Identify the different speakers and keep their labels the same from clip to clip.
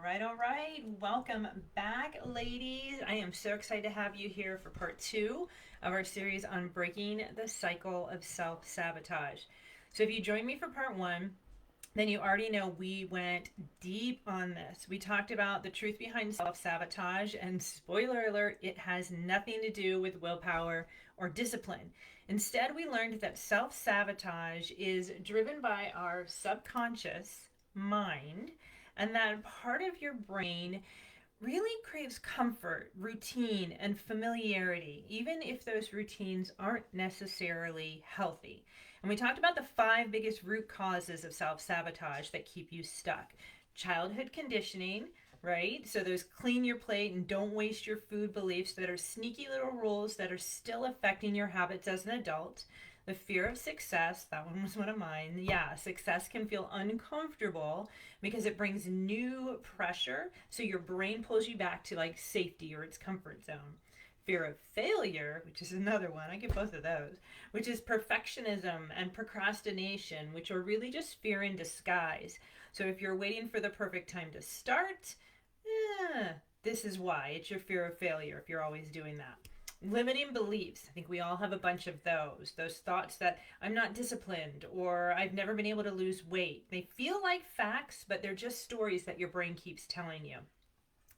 Speaker 1: All right. Welcome back, ladies. I am so excited to have you here for part two of our series on breaking the cycle of self sabotage. So, if you joined me for part one, then you already know we went deep on this. We talked about the truth behind self sabotage, and spoiler alert, it has nothing to do with willpower or discipline. Instead, we learned that self sabotage is driven by our subconscious mind, and that part of your brain really craves comfort, routine, and familiarity, even if those routines aren't necessarily healthy. And we talked about the five biggest root causes of self sabotage that keep you stuck: childhood conditioning, right? So, those clean your plate and don't waste your food beliefs that are sneaky little rules that are still affecting your habits as an adult. The fear of success, that one was one of mine. Yeah, success can feel uncomfortable because it brings new pressure. So your brain pulls you back to like safety or its comfort zone. Fear of failure, which is another one, I get both of those, which is perfectionism and procrastination, which are really just fear in disguise. So if you're waiting for the perfect time to start, this is why. It's your fear of failure if you're always doing that. Limiting beliefs. I think we all have a bunch of those. Those thoughts that I'm not disciplined or I've never been able to lose weight. They feel like facts, but they're just stories that your brain keeps telling you.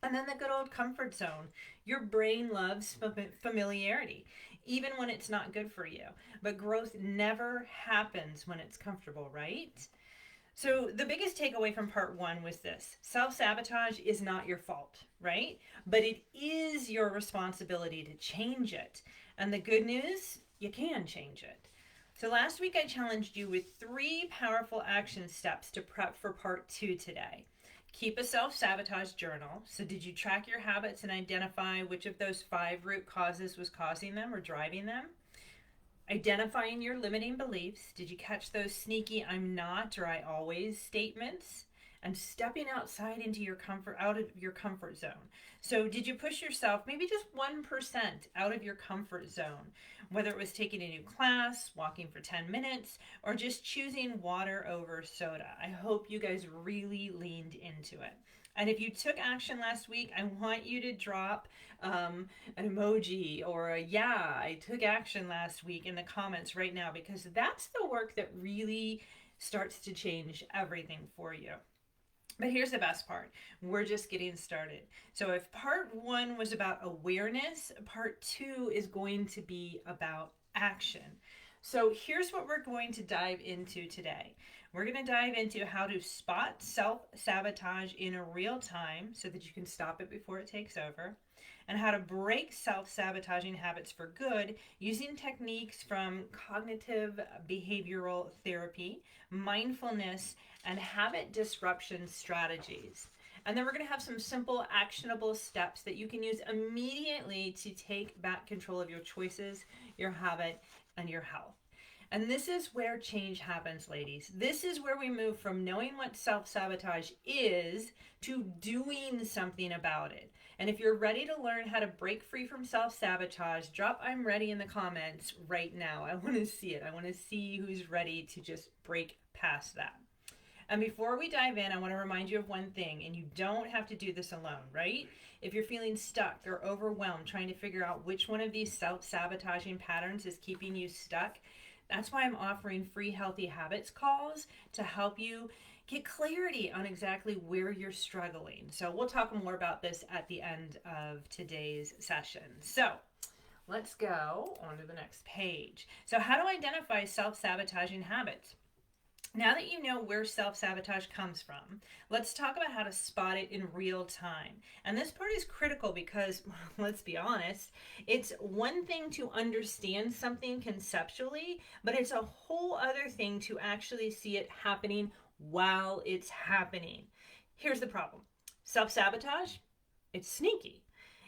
Speaker 1: And then the good old comfort zone. Your brain loves familiarity, even when it's not good for you. But growth never happens when it's comfortable, right? So, the biggest takeaway from part one was this: self sabotage is not your fault, right? But it is your responsibility to change it. And the good news, you can change it. So, last week I challenged you with three powerful action steps to prep for part two today. Keep a self sabotage journal. So, did you track your habits and identify which of those five root causes was causing them or driving them? Identifying your limiting beliefs. Did you catch those sneaky "I'm not" or "I always" statements? And stepping out of your comfort zone. So did you push yourself maybe just 1% out of your comfort zone? Whether it was taking a new class, walking for 10 minutes, or just choosing water over soda. I hope you guys really leaned into it. And if you took action last week, I want you to drop an emoji or a "yeah, I took action last week" in the comments right now, because that's the work that really starts to change everything for you. But here's the best part. We're just getting started. So if part one was about awareness, part two is going to be about action. So here's what we're going to dive into today. We're going to dive into how to spot self-sabotage in real time so that you can stop it before it takes over, and how to break self-sabotaging habits for good using techniques from cognitive behavioral therapy, mindfulness, and habit disruption strategies. And then we're going to have some simple, actionable steps that you can use immediately to take back control of your choices, your habit, and your health. And this is where change happens, ladies. This is where we move from knowing what self-sabotage is to doing something about it. And if you're ready to learn how to break free from self-sabotage, drop "I'm ready" in the comments right now. I want to see it. I want to see who's ready to just break past that. And before we dive in, I want to remind you of one thing, and you don't have to do this alone, right? If you're feeling stuck or overwhelmed trying to figure out which one of these self-sabotaging patterns is keeping you stuck, that's why I'm offering free Healthy Habits calls to help you get clarity on exactly where you're struggling. So we'll talk more about this at the end of today's session. So let's go on to the next page. So how to identify self-sabotaging habits. Now that you know where self-sabotage comes from, let's talk about how to spot it in real time. And this part is critical because, let's be honest, it's one thing to understand something conceptually, but it's a whole other thing to actually see it happening while it's happening. Here's the problem. Self-sabotage, it's sneaky.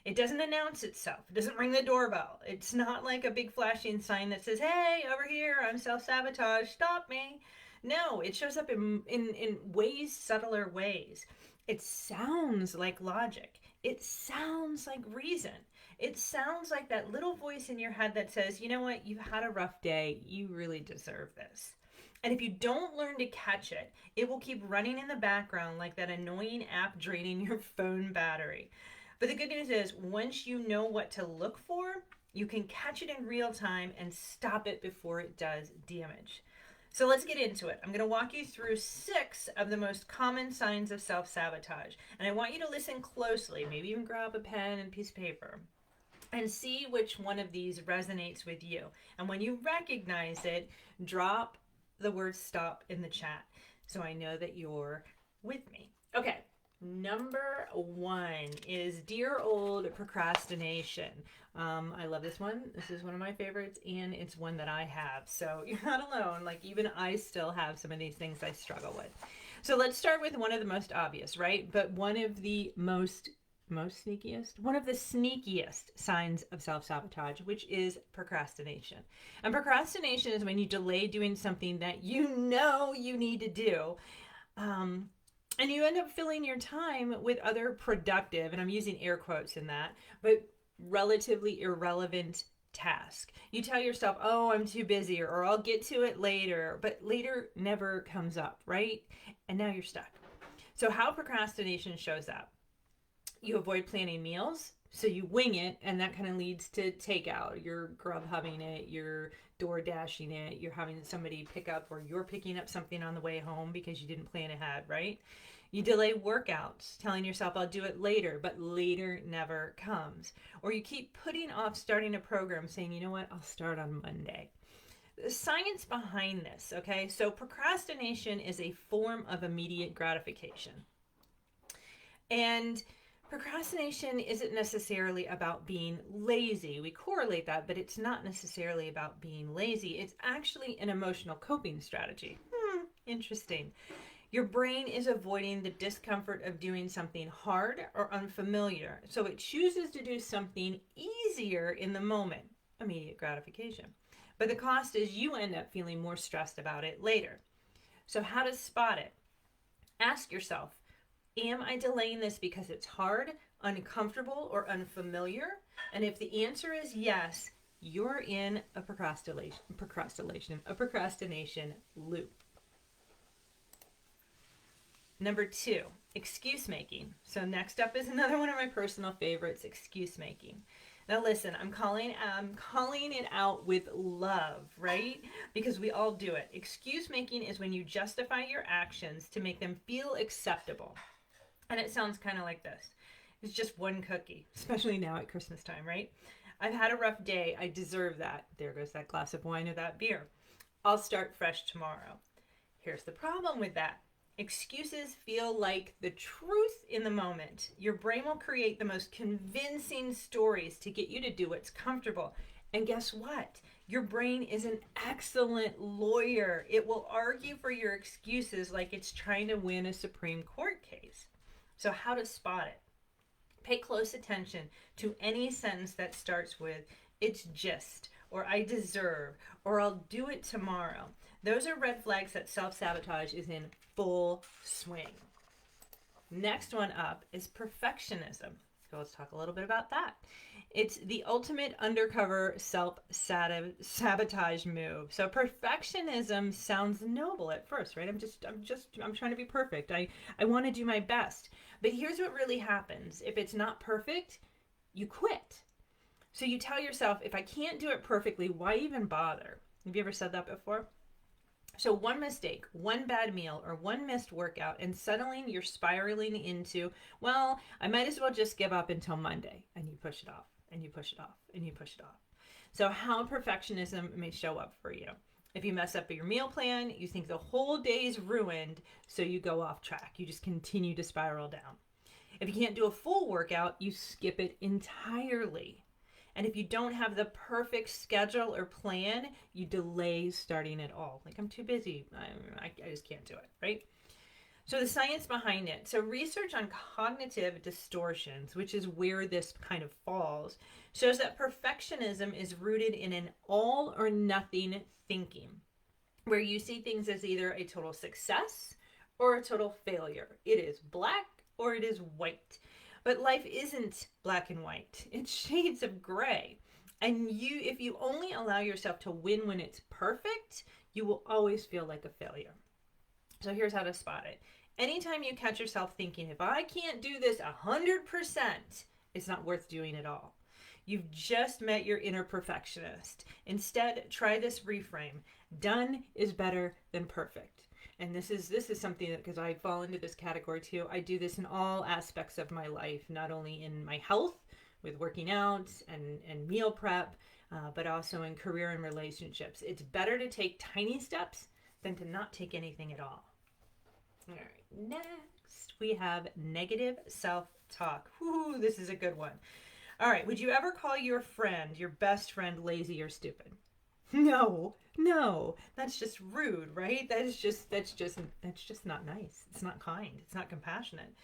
Speaker 1: It doesn't announce itself. It doesn't ring the doorbell. It's not like a big flashing sign that says, "Hey, over here, I'm self-sabotage, stop me." No, it shows up in ways, subtler ways. It sounds like logic. It sounds like reason. It sounds like that little voice in your head that says, "You know what, you've had a rough day. You really deserve this." And if you don't learn to catch it, it will keep running in the background like that annoying app draining your phone battery. But the good news is, once you know what to look for, you can catch it in real time and stop it before it does damage. So let's get into it. I'm going to walk you through 6 of the most common signs of self sabotage. And I want you to listen closely, maybe even grab a pen and piece of paper, and see which one of these resonates with you. And when you recognize it, drop the word stop in the chat so I know that you're with me. Okay, number 1 is dear old procrastination. I love this one. This is one of my favorites, and it's one that I have. So you're not alone. Like, even I still have some of these things I struggle with. So let's start with one of the most obvious, right? But one of the one of the sneakiest signs of self-sabotage, which is procrastination. And procrastination is when you delay doing something that you know you need to do. And you end up filling your time with other productive, and I'm using air quotes in that, but relatively irrelevant task. You tell yourself, oh, I'm too busy, or I'll get to it later, but later never comes up, right? And now you're stuck. So how procrastination shows up: you avoid planning meals, so you wing it, and that kind of leads to takeout. You're Grubhubbing it, you're door dashing it, you're having somebody pick up, or you're picking up something on the way home because you didn't plan ahead, right? You delay workouts, telling yourself, I'll do it later, but later never comes. Or you keep putting off starting a program, saying, you know what, I'll start on Monday. The science behind this, okay? So procrastination is a form of immediate gratification. And procrastination isn't necessarily about being lazy. We correlate that, but it's not necessarily about being lazy. It's actually an emotional coping strategy. Interesting. Your brain is avoiding the discomfort of doing something hard or unfamiliar, so it chooses to do something easier in the moment, immediate gratification. But the cost is you end up feeling more stressed about it later. So how to spot it? Ask yourself, am I delaying this because it's hard, uncomfortable, or unfamiliar? And if the answer is yes, you're in a procrastination loop. Number 2, excuse making. So next up is another one of my personal favorites, excuse making. Now listen, I'm calling it out with love, right? Because we all do it. Excuse making is when you justify your actions to make them feel acceptable. And it sounds kind of like this. It's just one cookie, especially now at Christmas time, right? I've had a rough day. I deserve that. There goes that glass of wine or that beer. I'll start fresh tomorrow. Here's the problem with that. Excuses feel like the truth in the moment. Your brain will create the most convincing stories to get you to do what's comfortable. And guess what? Your brain is an excellent lawyer. It will argue for your excuses like it's trying to win a Supreme Court case. So how to spot it? Pay close attention to any sentence that starts with, it's just, or I deserve, or I'll do it tomorrow. Those are red flags that self-sabotage is in full swing. Next one up is perfectionism. So let's talk a little bit about that. It's the ultimate undercover self-sabotage move. So perfectionism sounds noble at first, right? I'm trying to be perfect. I want to do my best. But here's what really happens. If it's not perfect, you quit. So you tell yourself, if I can't do it perfectly, why even bother? Have you ever said that before? So one mistake, one bad meal, or one missed workout, and suddenly you're spiraling into, well, I might as well just give up until Monday. And you push it off, and you push it off, and you push it off. So how perfectionism may show up for you. If you mess up your meal plan, you think the whole day's ruined, so you go off track. You just continue to spiral down. If you can't do a full workout, you skip it entirely. And if you don't have the perfect schedule or plan, you delay starting it all. Like, I'm too busy. I just can't do it, right? So the science behind it. So research on cognitive distortions, which is where this kind of falls, shows that perfectionism is rooted in an all or nothing thinking, where you see things as either a total success or a total failure. It is black or it is white. But life isn't black and white. It's shades of gray. And if you only allow yourself to win when it's perfect, you will always feel like a failure. So here's how to spot it. Anytime you catch yourself thinking, if I can't do this 100%, it's not worth doing at all. You've just met your inner perfectionist. Instead, try this reframe. Done is better than perfect. And this is something that, because I fall into this category too, I do this in all aspects of my life, not only in my health with working out and meal prep, but also in career and relationships. It's better to take tiny steps than to not take anything at all. All right, next we have negative self-talk. Whoo, this is a good one. All right, would you ever call your friend, your best friend, lazy or stupid? No, that's just rude, right? That's just not nice. It's not kind. It's not compassionate.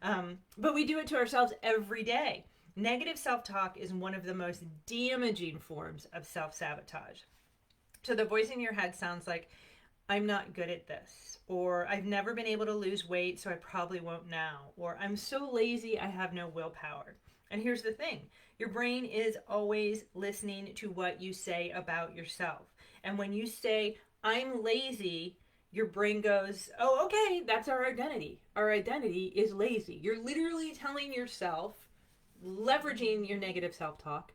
Speaker 1: But we do it to ourselves every day. Negative self-talk is one of the most damaging forms of self-sabotage. So the voice in your head sounds like, I'm not good at this, or I've never been able to lose weight, so I probably won't now, or I'm so lazy, I have no willpower. And here's the thing, your brain is always listening to what you say about yourself. And when you say, I'm lazy, your brain goes, oh, okay, that's our identity. Our identity is lazy. You're literally telling yourself, leveraging your negative self-talk,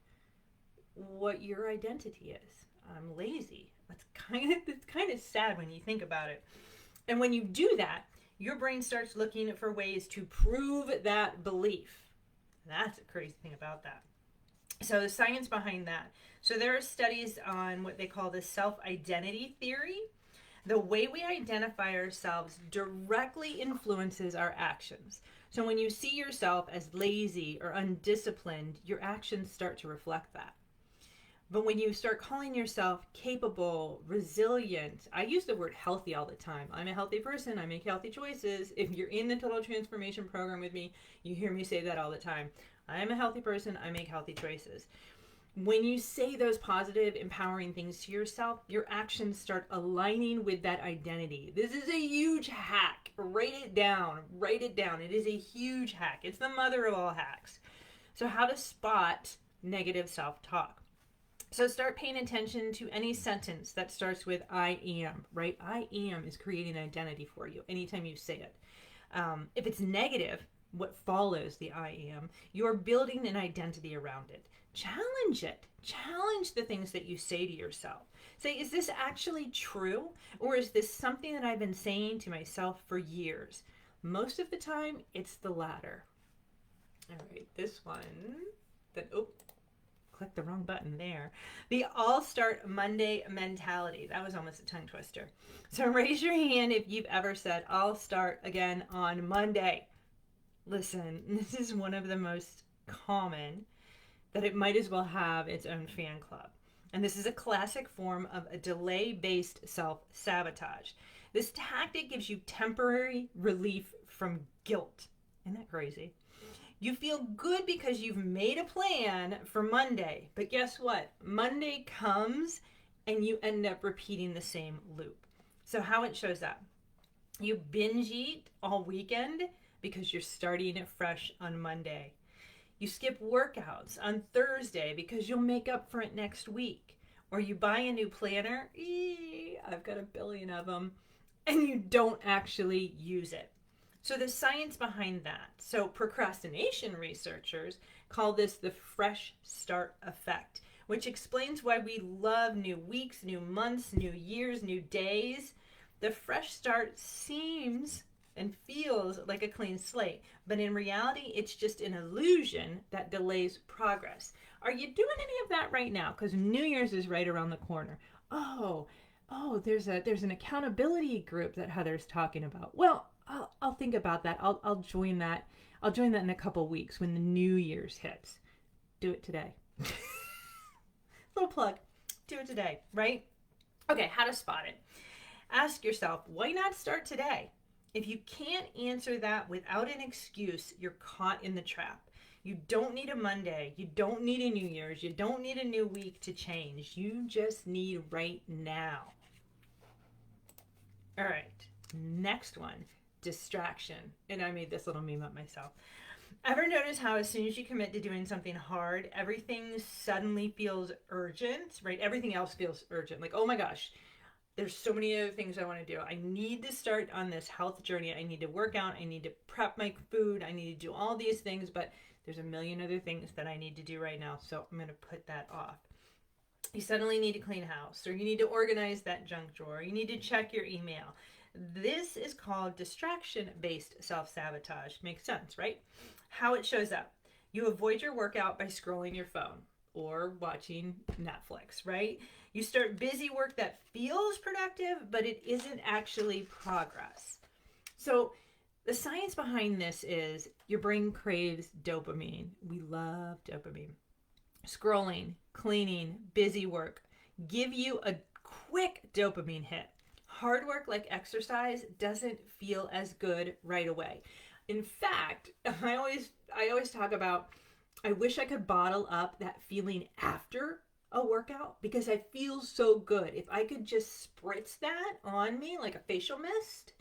Speaker 1: what your identity is. I'm lazy. It's kind of sad when you think about it. And when you do that, your brain starts looking for ways to prove that belief. That's a crazy thing about that. So the science behind that. So there are studies on what they call the self-identity theory. The way we identify ourselves directly influences our actions. So when you see yourself as lazy or undisciplined, your actions start to reflect that. But when you start calling yourself capable, resilient, I use the word healthy all the time. I'm a healthy person. I make healthy choices. If you're in the Total Transformation Program with me, you hear me say that all the time. I'm a healthy person. I make healthy choices. When you say those positive, empowering things to yourself, your actions start aligning with that identity. This is a huge hack. Write it down. Write it down. It is a huge hack. It's the mother of all hacks. So how to spot negative self-talk. So start paying attention to any sentence that starts with I am, right? I am is creating an identity for you anytime you say it. If it's negative, what follows the I am, you're building an identity around it. Challenge it. Challenge the things that you say to yourself. Say, is this actually true? Or is this something that I've been saying to myself for years? Most of the time, it's the latter. All right, this one, click the wrong button there. The all-start Monday mentality. That was almost a tongue twister. So raise your hand if you've ever said, I'll start again on Monday. Listen, this is one of the most common that it might as well have its own fan club. And this is a classic form of a delay-based self-sabotage. This tactic gives you temporary relief from guilt. Isn't that crazy? You feel good because you've made a plan for Monday, but guess what? Monday comes and you end up repeating the same loop. So how it shows up? You binge eat all weekend because you're starting it fresh on Monday. You skip workouts on Thursday because you'll make up for it next week. Or you buy a new planner, I've got a billion of them, and you don't actually use it. So the science behind that. So procrastination researchers call this the fresh start effect, which explains why we love new weeks, new months, new years, new days. The fresh start seems and feels like a clean slate, but in reality, it's just an illusion that delays progress. Are you doing any of that right now? Because New Year's is right around the corner. Oh, there's an accountability group that Heather's talking about. Well, I'll think about that. I'll join that. I'll join that in a couple weeks when the New Year's hits. Do it today. Little plug. Do it today, right? Okay, how to spot it. Ask yourself, why not start today? If you can't answer that without an excuse, you're caught in the trap. You don't need a Monday. You don't need a New Year's. You don't need a new week to change. You just need right now. All right, next one. Distraction. And I made this little meme up myself. Ever notice how as soon as you commit to doing something hard, everything suddenly feels urgent, right? Everything else feels urgent. Like, oh my gosh, there's so many other things I want to do. I need to start on this health journey. I need to work out. I need to prep my food. I need to do all these things, but there's a million other things that I need to do right now. So I'm going to put that off. You suddenly need to clean house, or you need to organize that junk drawer. You need to check your email. This is called distraction-based self-sabotage. Makes sense, right? How it shows up. You avoid your workout by scrolling your phone or watching Netflix, right? You start busy work that feels productive, but it isn't actually progress. So the science behind this is your brain craves dopamine. We love dopamine. Scrolling, cleaning, busy work give you a quick dopamine hit. Hard work like exercise doesn't feel as good right away. In fact, I always talk about I wish I could bottle up that feeling after a workout because I feel so good. If I could just spritz that on me like a facial mist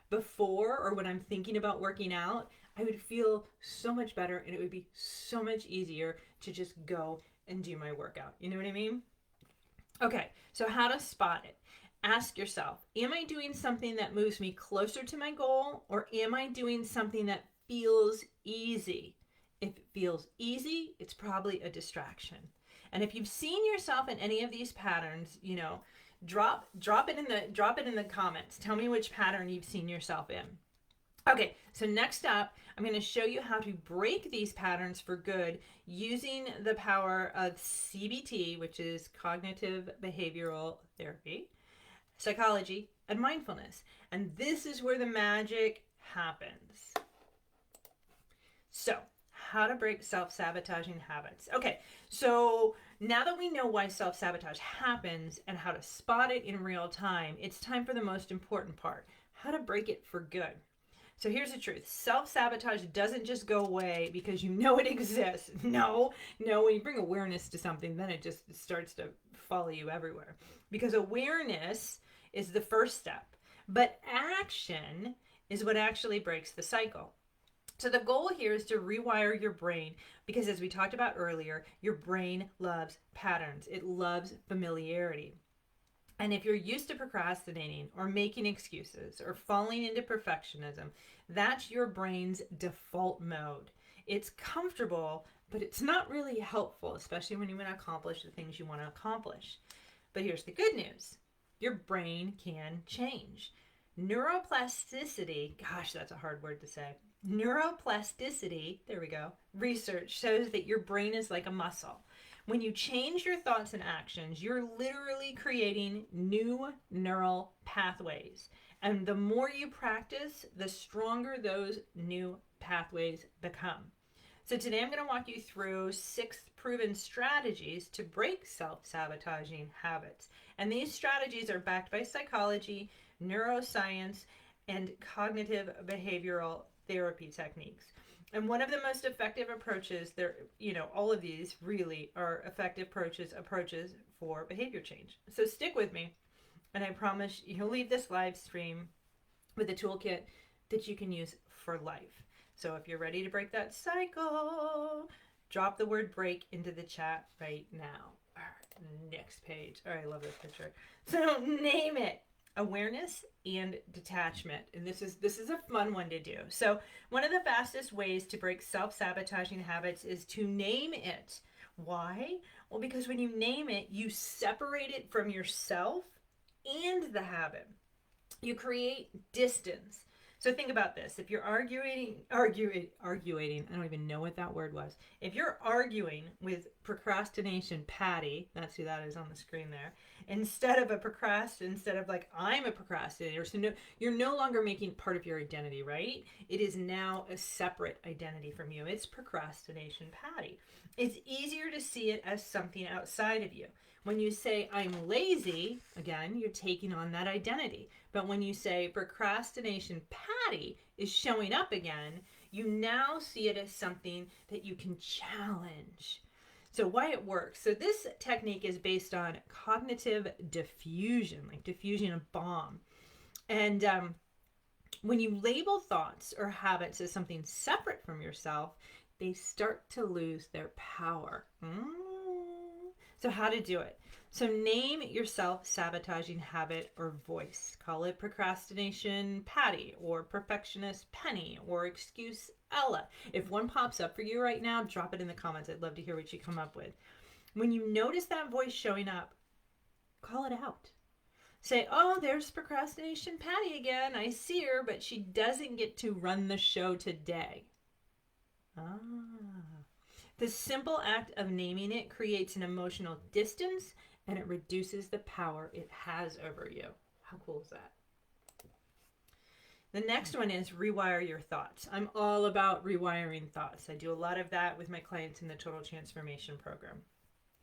Speaker 1: before or when I'm thinking about working out, I would feel so much better and it would be so much easier to just go and do my workout. You know what I mean? Okay, so how to spot it. Ask yourself, am I doing something that moves me closer to my goal or am I doing something that feels easy? If it feels easy, it's probably a distraction. And if you've seen yourself in any of these patterns, drop it in the comments. Tell me which pattern you've seen yourself in. Okay, so next up, I'm going to show you how to break these patterns for good using the power of CBT, which is cognitive behavioral therapy, psychology, and mindfulness. And this is where the magic happens. So, how to break self-sabotaging habits. Okay, so now that we know why self-sabotage happens and how to spot it in real time, it's time for the most important part, how to break it for good. So here's the truth. Self-sabotage doesn't just go away because you know it exists. No, when you bring awareness to something, then it just starts to follow you everywhere. Because awareness is the first step, but action is what actually breaks the cycle. So the goal here is to rewire your brain because as we talked about earlier, your brain loves patterns. It loves familiarity. And if you're used to procrastinating or making excuses or falling into perfectionism, that's your brain's default mode. It's comfortable, but it's not really helpful, especially when you want to accomplish the things you want to accomplish. But here's the good news. Your brain can change. Neuroplasticity, gosh, that's a hard word to say. Neuroplasticity, there we go, research shows that your brain is like a muscle. When you change your thoughts and actions, you're literally creating new neural pathways. And the more you practice, the stronger those new pathways become. So today I'm going to walk you through 6 proven strategies to break self-sabotaging habits. And these strategies are backed by psychology, neuroscience, and cognitive behavioral therapy techniques. And one of the most effective approaches, all of these really are effective approaches for behavior change. So stick with me, and I promise you'll leave this live stream with a toolkit that you can use for life. So if you're ready to break that cycle, drop the word break into the chat right now. All right, next page. Oh, I love this picture. So name it. Awareness and detachment. And this is a fun one to do. So one of the fastest ways to break self-sabotaging habits is to name it. Why? Well, because when you name it, you separate it from yourself and the habit. You create distance. So think about this. If you're arguing, I don't even know what that word was. If you're arguing with procrastination Patty, that's who that is on the screen there, instead of like I'm a procrastinator, so you're no longer making part of your identity, right? It is now a separate identity from you. It's procrastination Patty. It's easier to see it as something outside of you. When you say I'm lazy, again, you're taking on that identity. But when you say procrastination Patty is showing up again, you now see it as something that you can challenge. So why it works. So this technique is based on cognitive diffusion, like diffusing a bomb. And When you label thoughts or habits as something separate from yourself, they start to lose their power. So how to do it? So name your self-sabotaging habit or voice. Call it procrastination Patty, or perfectionist Penny, or excuse Ella. If one pops up for you right now, drop it in the comments. I'd love to hear what you come up with. When you notice that voice showing up, call it out. Say, oh, there's procrastination Patty again. I see her, but she doesn't get to run the show today. The simple act of naming it creates an emotional distance, and it reduces the power it has over you. How cool is that? The next one is rewire your thoughts. I'm all about rewiring thoughts. I do a lot of that with my clients in the Total Transformation Program.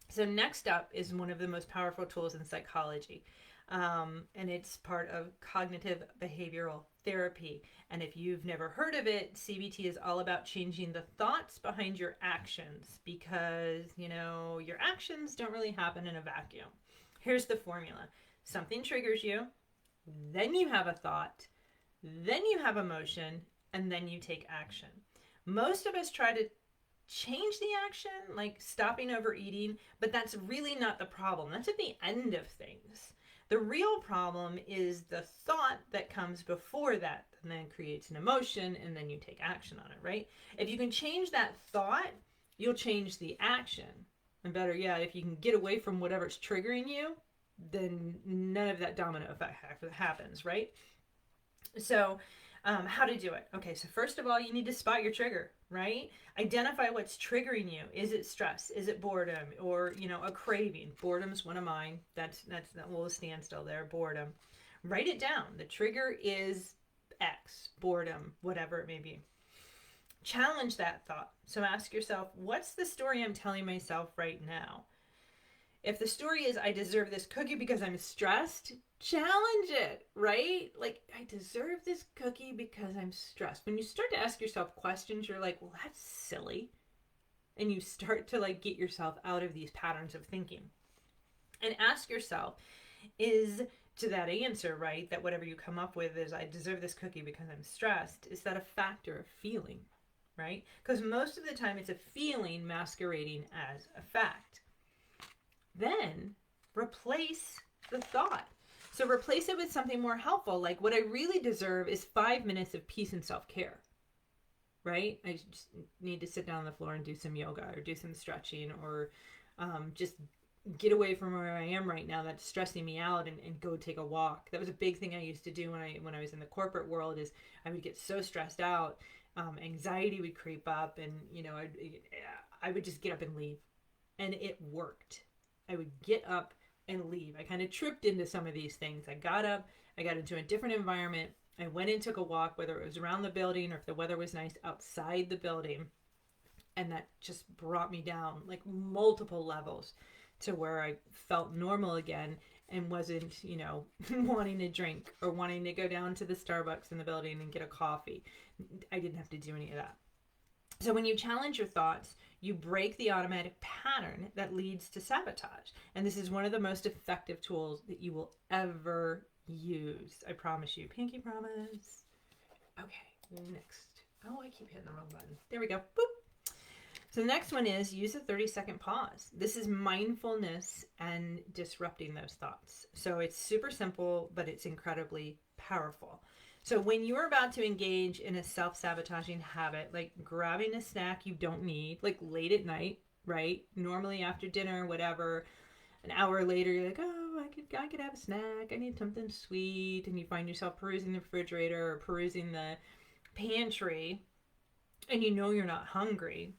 Speaker 1: So next up is one of the most powerful tools in psychology. And it's part of cognitive behavioral therapy. And if you've never heard of it, CBT is all about changing the thoughts behind your actions, because, your actions don't really happen in a vacuum. Here's the formula. Something triggers you, then you have a thought, then you have emotion, and then you take action. Most of us try to change the action, like stopping overeating, but that's really not the problem. That's at the end of things. The real problem is the thought that comes before that, and then creates an emotion, and then you take action on it, right? If you can change that thought, you'll change the action. And better yet, if you can get away from whatever's triggering you, then none of that domino effect happens, right? So how to do it? Okay, so first of all, you need to spot your trigger, right? Identify what's triggering you. Is it stress? Is it boredom? Or, a craving? Boredom's one of mine. That's we'll stand still there. Boredom. Write it down. The trigger is X, boredom, whatever it may be. Challenge that thought. So ask yourself, what's the story I'm telling myself right now? If the story is, I deserve this cookie because I'm stressed, challenge it, right? Like, I deserve this cookie because I'm stressed. When you start to ask yourself questions, you're like, well, that's silly. And you start to get yourself out of these patterns of thinking. And ask yourself, is to that answer, right, that whatever you come up with is, I deserve this cookie because I'm stressed, is that a fact or a feeling, right? Because most of the time it's a feeling masquerading as a fact. Then replace the thought. So replace it with something more helpful, like, what I really deserve is 5 minutes of peace and self-care, right? I just need to sit down on the floor and do some yoga, or do some stretching, or just get away from where I am right now that's stressing me out, and go take a walk. That was a big thing I used to do when I was in the corporate world. Is I would get so stressed out, anxiety would creep up, and I would just get up and leave, and it worked. I would get up and leave. I kind of tripped into some of these things. I got up, I got into a different environment. I went and took a walk, whether it was around the building or if the weather was nice, outside the building. And that just brought me down like multiple levels to where I felt normal again, and wasn't, wanting to drink or wanting to go down to the Starbucks in the building and get a coffee. I didn't have to do any of that. So when you challenge your thoughts, you break the automatic pattern that leads to sabotage. And this is one of the most effective tools that you will ever use. I promise you. Pinky promise. Okay, next. Oh, I keep hitting the wrong button. There we go. Boop. So the next one is use a 30-second pause. This is mindfulness and disrupting those thoughts. So it's super simple, but it's incredibly powerful. So when you're about to engage in a self-sabotaging habit, like grabbing a snack you don't need, like late at night, right? Normally after dinner, whatever, an hour later, you're like, oh, I could have a snack. I need something sweet. And you find yourself perusing the refrigerator or perusing the pantry, and you're not hungry.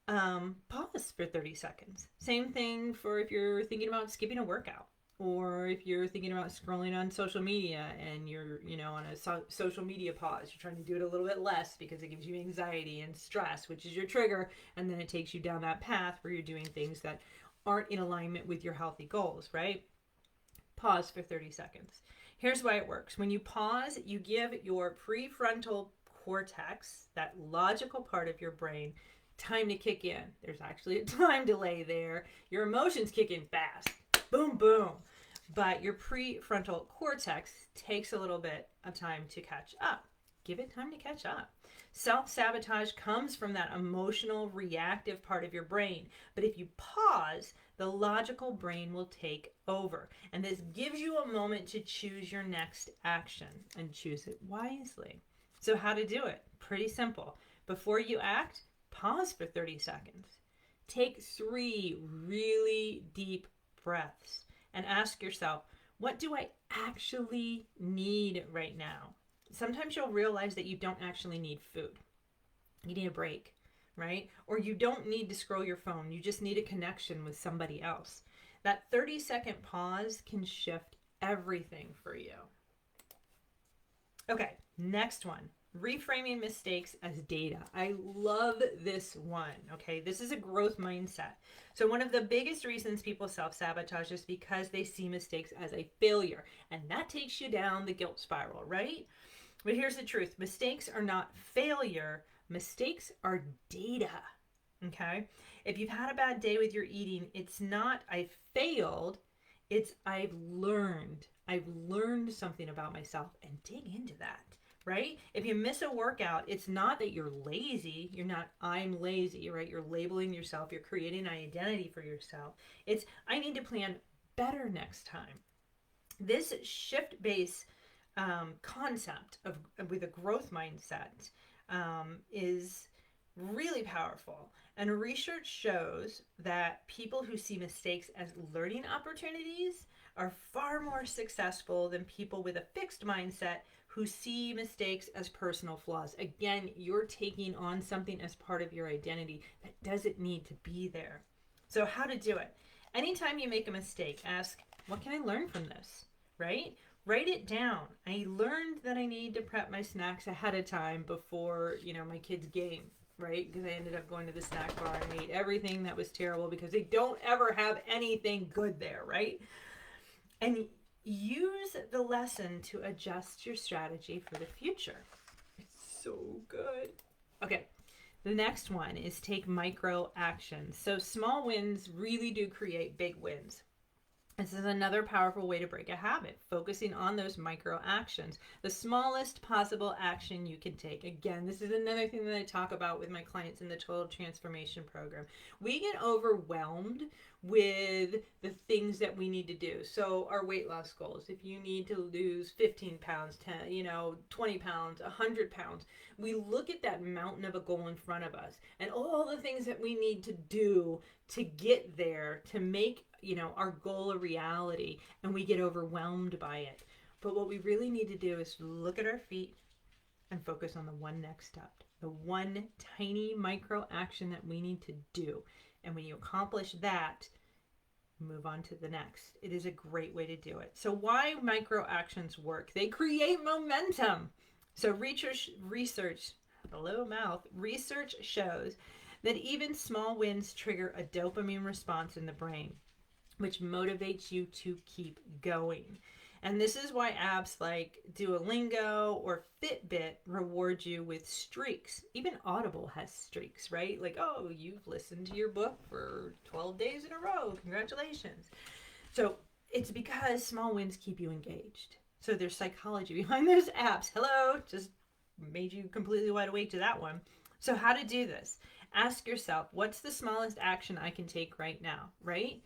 Speaker 1: Pause for 30 seconds. Same thing for if you're thinking about skipping a workout. Or if you're thinking about scrolling on social media and you're, on a social media pause, you're trying to do it a little bit less because it gives you anxiety and stress, which is your trigger. And then it takes you down that path where you're doing things that aren't in alignment with your healthy goals, right? Pause for 30 seconds. Here's why it works. When you pause, you give your prefrontal cortex, that logical part of your brain, time to kick in. There's actually a time delay there. Your emotions kick in fast. Boom, boom. but your prefrontal cortex takes a little bit of time to catch up. Give it time to catch up. Self-sabotage comes from that emotional, reactive part of your brain. But if you pause, the logical brain will take over. And this gives you a moment to choose your next action and choose it wisely. So how to do it? Pretty simple. Before you act, pause for 30 seconds. Take 3 really deep breaths and ask yourself, what do I actually need right now? Sometimes you'll realize that you don't actually need food. You need a break, right? Or you don't need to scroll your phone. You just need a connection with somebody else. That 30-second pause can shift everything for you. Okay, next one. Reframing mistakes as data. I love this one, okay? This is a growth mindset. So one of the biggest reasons people self-sabotage is because they see mistakes as a failure. And that takes you down the guilt spiral, right? But here's the truth. Mistakes are not failure. Mistakes are data, okay? If you've had a bad day with your eating, it's not I failed. It's I've learned. I've learned something about myself, and dig into that. Right? If you miss a workout, it's not that you're lazy. You're not, I'm lazy, right? You're labeling yourself. You're creating an identity for yourself. It's, I need to plan better next time. This shift-based concept with a growth mindset is really powerful. And research shows that people who see mistakes as learning opportunities are far more successful than people with a fixed mindset who see mistakes as personal flaws. Again, you're taking on something as part of your identity that doesn't need to be there. So how to do it? Anytime you make a mistake, ask, what can I learn from this, right? Write it down. I learned that I need to prep my snacks ahead of time before, my kids' game, right? Because I ended up going to the snack bar and ate everything that was terrible because they don't ever have anything good there, right? And use the lesson to adjust your strategy for the future. It's so good. Okay, the next one is take micro actions. So small wins really do create big wins. This is another powerful way to break a habit, focusing on those micro actions, the smallest possible action you can take. Again, this is another thing that I talk about with my clients in the Total Transformation Program. We get overwhelmed with the things that we need to do. So our weight loss goals, if you need to lose 15 pounds, 10, 20 pounds, 100 pounds, we look at that mountain of a goal in front of us and all the things that we need to do to get there, to make our goal a reality, and we get overwhelmed by it. But what we really need to do is look at our feet and focus on the one next step, the one tiny micro action that we need to do. And when you accomplish that, move on to the next. It is a great way to do it. So why micro actions work? They create momentum. So research shows that even small wins trigger a dopamine response in the brain, which motivates you to keep going. And this is why apps like Duolingo or Fitbit reward you with streaks. Even Audible has streaks, right? Like, oh, you've listened to your book for 12 days in a row. Congratulations. So it's because small wins keep you engaged. So there's psychology behind those apps. Hello, just made you completely wide awake to that one. So how to do this? Ask yourself, what's the smallest action I can take right now, right?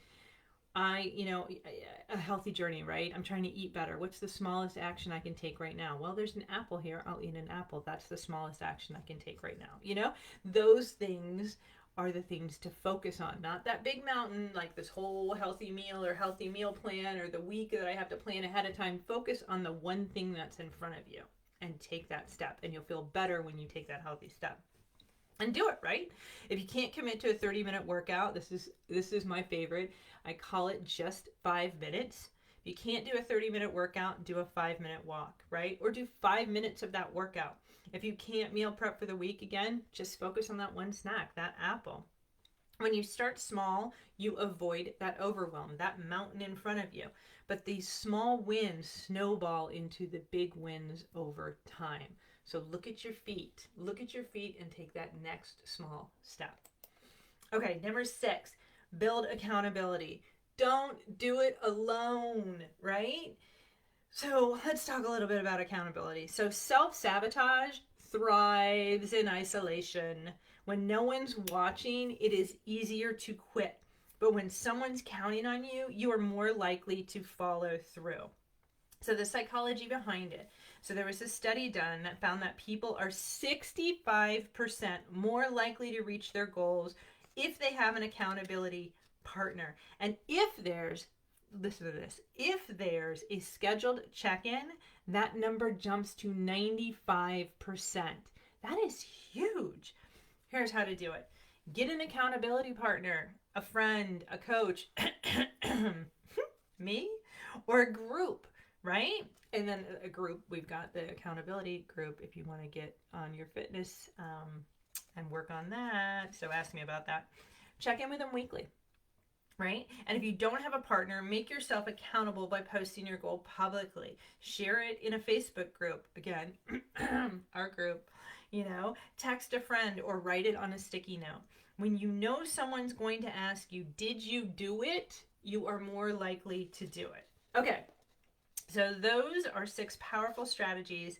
Speaker 1: A healthy journey, right? I'm trying to eat better. What's the smallest action I can take right now? Well, there's an apple here. I'll eat an apple. That's the smallest action I can take right now. Those things are the things to focus on, not that big mountain, like this whole healthy meal or healthy meal plan or the week that I have to plan ahead of time. Focus on the one thing that's in front of you and take that step, and you'll feel better when you take that healthy step. And do it, right? If you can't commit to a 30-minute workout, this is my favorite. I call it just 5 minutes. If you can't do a 30-minute workout, do a 5-minute walk, right? Or do 5 minutes of that workout. If you can't meal prep for the week, again, just focus on that one snack, that apple. When you start small, you avoid that overwhelm, that mountain in front of you. But these small wins snowball into the big wins over time. So look at your feet and take that next small step. Okay, number 6, build accountability. don't do it alone, right? So let's talk a little bit about accountability. So self-sabotage thrives in isolation. When no one's watching, it is easier to quit. But when someone's counting on you, you are more likely to follow through. So the psychology behind it. So there was a study done that found that people are 65% more likely to reach their goals if they have an accountability partner. And if there's, listen to this, if there's a scheduled check-in, that number jumps to 95%. That is huge. Here's how to do it. Get an accountability partner, a friend, a coach, me, or a group, right? And then a group, we've got the accountability group if you want to get on your fitness and work on that. So ask me about that. Check in with them weekly, right? And if you don't have a partner, make yourself accountable by posting your goal publicly. Share it in a Facebook group. Again, our group, text a friend or write it on a sticky note. When you know someone's going to ask you, did you do it? You are more likely to do it. Okay, so those are 6 powerful strategies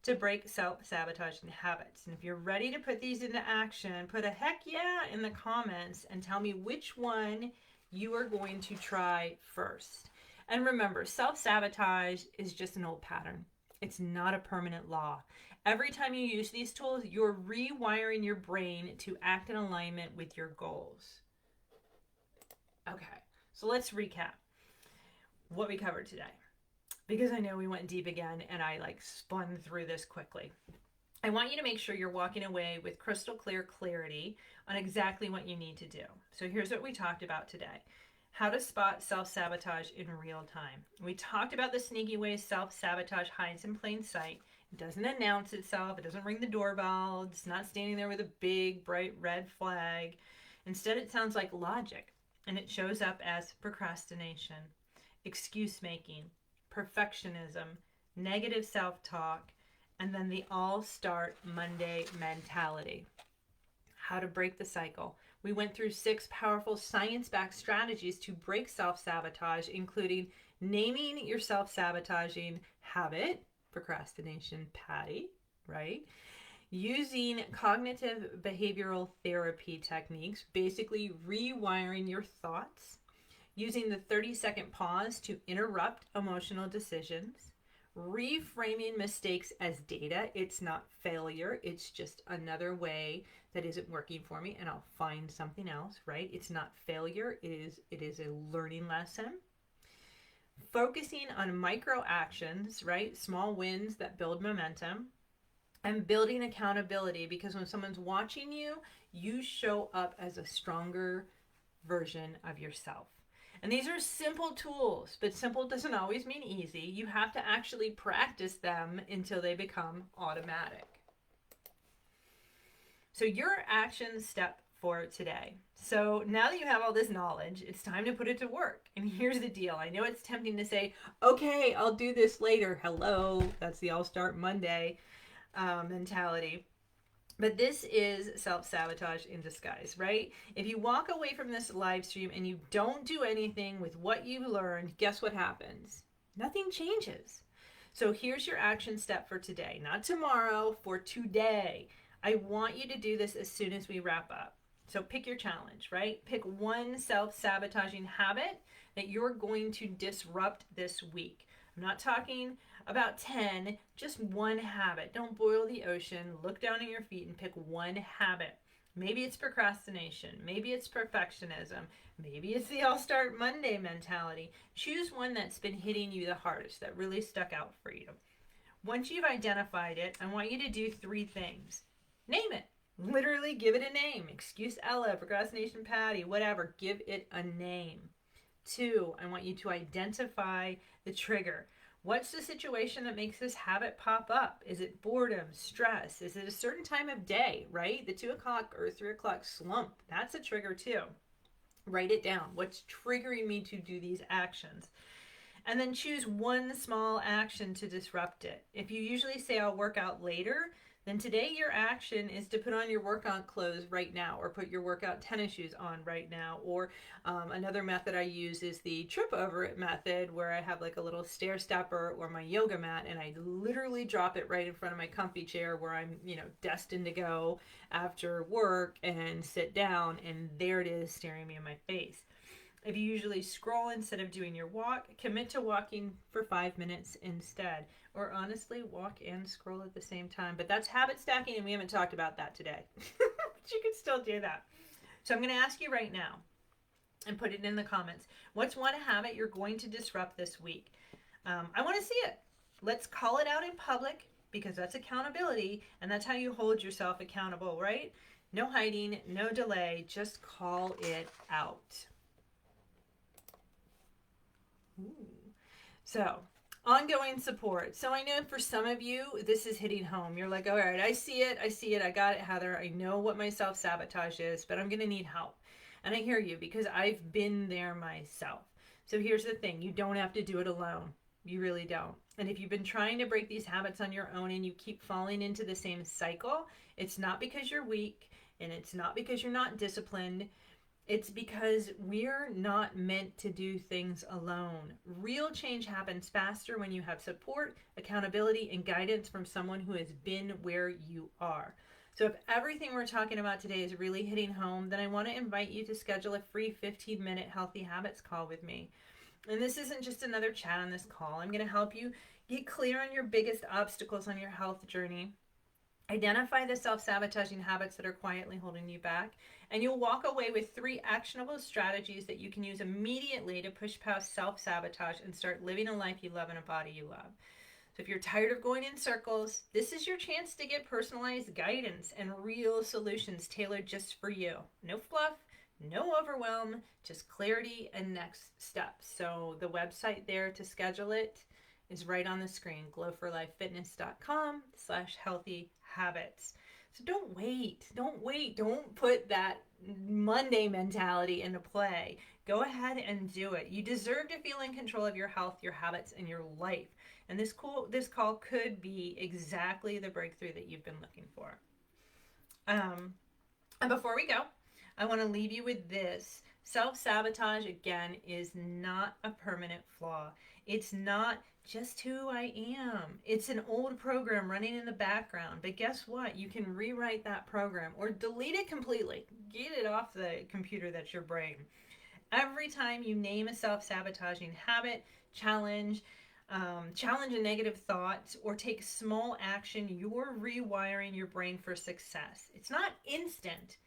Speaker 1: to break self-sabotaging habits. And if you're ready to put these into action, put a heck yeah in the comments and tell me which one you are going to try first. And remember, self-sabotage is just an old pattern. It's not a permanent law. Every time you use these tools, you're rewiring your brain to act in alignment with your goals. Okay, so let's recap what we covered today, because I know we went deep again and I spun through this quickly. I want you to make sure you're walking away with crystal clear clarity on exactly what you need to do. So here's what we talked about today. How to spot self-sabotage in real time. We talked about the sneaky ways self-sabotage hides in plain sight. It doesn't announce itself. It doesn't ring the doorbell. It's not standing there with a big, bright red flag. Instead, it sounds like logic, and it shows up as procrastination, excuse making, perfectionism, negative self-talk, and then the all-start Monday mentality. How to break the cycle. We went through 6 powerful science-backed strategies to break self-sabotage, including naming your self-sabotaging habit, procrastination, Patty, right? Using cognitive behavioral therapy techniques, basically rewiring your thoughts. Using the 30-second pause to interrupt emotional decisions. Reframing mistakes as data. It's not failure. It's just another way that isn't working for me, and I'll find something else, right? It's not failure. It is a learning lesson. Focusing on micro actions, right? Small wins that build momentum. And building accountability, because when someone's watching you, you show up as a stronger version of yourself. And these are simple tools, but simple doesn't always mean easy. You have to actually practice them until they become automatic. So your action step for today. So now that you have all this knowledge, it's time to put it to work. And here's the deal. I know it's tempting to say, okay, I'll do this later. Hello, that's the I'll start Monday mentality. But this is self-sabotage in disguise, right? If you walk away from this live stream and you don't do anything with what you learned, guess what happens? Nothing changes. So here's your action step for today, not tomorrow, for today. I want you to do this as soon as we wrap up. So pick your challenge, right? Pick one self-sabotaging habit that you're going to disrupt this week. I'm not talking about 10, just one habit. Don't boil the ocean. Look down at your feet and pick one habit. Maybe it's procrastination. Maybe it's perfectionism. Maybe it's the I'll start Monday mentality. Choose one that's been hitting you the hardest, that really stuck out for you. Once you've identified it, I want you to do 3 things. Name it. Literally give it a name. Excuse Ella, procrastination Patty, whatever. Give it a name. 2, I want you to identify the trigger. What's the situation that makes this habit pop up? Is it boredom, stress? Is it a certain time of day, right? The 2 o'clock or 3 o'clock slump. That's a trigger too. Write it down. What's triggering me to do these actions? And then choose one small action to disrupt it. If you usually say I'll work out later, then today your action is to put on your workout clothes right now, or put your workout tennis shoes on right now. Or another method I use is the trip over it method, where I have like a little stair stepper or my yoga mat, and I literally drop it right in front of my comfy chair where I'm, destined to go after work, and sit down, and there it is staring me in my face. If you usually scroll instead of doing your walk, commit to walking for 5 minutes instead. Or honestly, walk and scroll at the same time. But that's habit stacking, and we haven't talked about that today. But you can still do that. So I'm going to ask you right now, and put it in the comments. What's one habit you're going to disrupt this week? I want to see it. Let's call it out in public, because that's accountability, and that's how you hold yourself accountable, right? No hiding, no delay, just call it out. Ooh. So, ongoing support. So I know for some of you, this is hitting home. You're like, all right, I see it, I got it, Heather. I know what my self-sabotage is, but I'm going to need help. And I hear you, because I've been there myself. So here's the thing, you don't have to do it alone. You really don't. And if you've been trying to break these habits on your own and you keep falling into the same cycle, it's not because you're weak, and it's not because you're not disciplined. It's because we're not meant to do things alone. Real change happens faster when you have support, accountability, and guidance from someone who has been where you are. So if everything we're talking about today is really hitting home, then I want to invite you to schedule a free 15-minute Healthy Habits call with me. And this isn't just another chat on this call. I'm going to help you get clear on your biggest obstacles on your health journey. Identify the self-sabotaging habits that are quietly holding you back, and you'll walk away with 3 actionable strategies that you can use immediately to push past self-sabotage and start living a life you love and a body you love. So if you're tired of going in circles, this is your chance to get personalized guidance and real solutions tailored just for you. No fluff, no overwhelm, just clarity and next steps. So the website there to schedule it is right on the screen, glowforlifefitness.com/healthy habits. So don't wait. Don't put that Monday mentality into play. Go ahead and do it. You deserve to feel in control of your health, your habits, and your life. And this call could be exactly the breakthrough that you've been looking for. And before we go, I want to leave you with this. Self-sabotage, again, is not a permanent flaw. It's not just who I am. It's an old program running in the background. But guess what? You can rewrite that program or delete it completely. Get it off the computer that's your brain. Every time you name a self-sabotaging habit, challenge a negative thought, or take small action, you're rewiring your brain for success. It's not instant,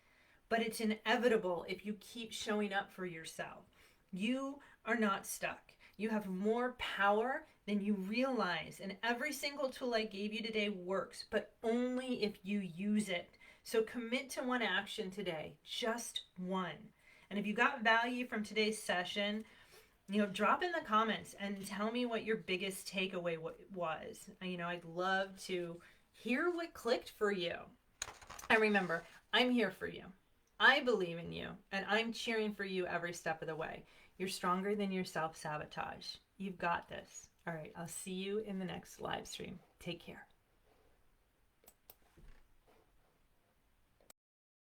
Speaker 1: but it's inevitable if you keep showing up for yourself. You are not stuck. You have more power than you realize, and every single tool I gave you today works, but only if you use it. So commit to one action today, just one. And if you got value from today's session, drop in the comments and tell me what your biggest takeaway was. I'd love to hear what clicked for you. And remember, I'm here for you. I believe in you, and I'm cheering for you every step of the way. You're stronger than your self-sabotage. You've got this. All right, I'll see you in the next live stream. Take care.